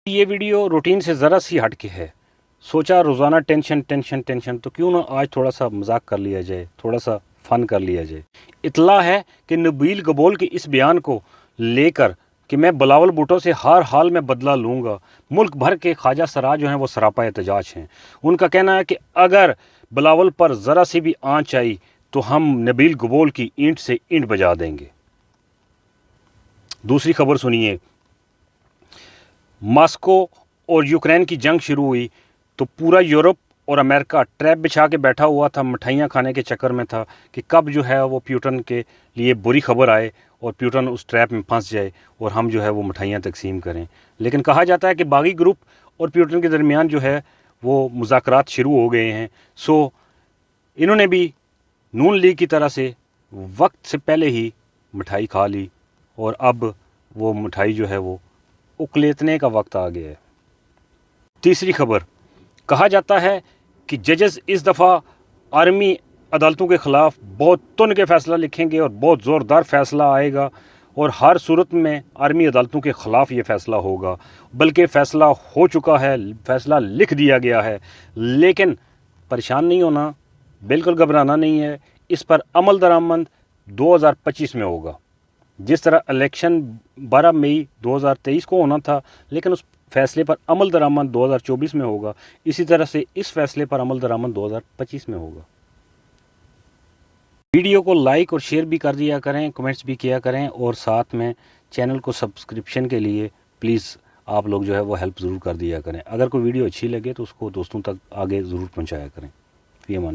ये video routine से ज़रा सी हट के है। सोचा रोज़ाना टेंशन टेंशन टेंशन, तो क्यों ना आज थोड़ा सा मजाक कर लिया जाए, थोड़ा सा फ़न कर लिया जाए। इतला है कि नबील गबोल के इस बयान को लेकर कि मैं बिलावल भुट्टो से हर हाल में बदला लूँगा, मुल्क भर के ख्वाजा सराज जो हैं वो सरापा एहतजाज हैं। उनका कहना है कि अगर बिलावल पर ज़रा सी भी आँच आई तो हम नबील गबोल की ईंट से ईंट बजा देंगे। दूसरी खबर सुनिए। मॉस्को और यूक्रेन की जंग शुरू हुई तो पूरा यूरोप और अमेरिका ट्रैप बिछा के बैठा हुआ था, मिठाइयाँ खाने के चक्कर में था कि कब जो है वो प्यूटन के लिए बुरी खबर आए और प्यूटन उस ट्रैप में फंस जाए और हम जो है वो मिठाइयाँ तकसीम करें। लेकिन कहा जाता है कि बागी ग्रुप और प्यूटन के दरमियान जो है वो मुज़ाकरात शुरू हो गए हैं। सो इन्होंने भी नून लीग की तरह से वक्त से पहले ही मिठाई खा ली और अब वो मिठाई जो है वो उकलेतने का वक्त आ गया है। तीसरी खबर, कहा जाता है कि जजेस इस दफ़ा आर्मी अदालतों के ख़िलाफ़ बहुत तुन के फ़ैसला लिखेंगे और बहुत ज़ोरदार फ़ैसला आएगा और हर सूरत में आर्मी अदालतों के ख़िलाफ़ ये फ़ैसला होगा। बल्कि फ़ैसला हो चुका है, फ़ैसला लिख दिया गया है। लेकिन परेशान नहीं होना, बिल्कुल घबराना नहीं है। इस पर अमल दरामद 2025 में होगा। जिस तरह इलेक्शन 12 मई 2023 को होना था, लेकिन उस फैसले पर अमल दरामद 2024 में होगा, इसी तरह से इस फैसले पर अमल दरामद 2025 में होगा। वीडियो को लाइक और शेयर भी कर दिया करें, कमेंट्स भी किया करें और साथ में चैनल को सब्सक्रिप्शन के लिए प्लीज़ आप लोग जो है वो हेल्प ज़रूर कर दिया करें। अगर कोई वीडियो अच्छी लगे तो उसको दोस्तों तक आगे ज़रूर पहुँचाया करें। ये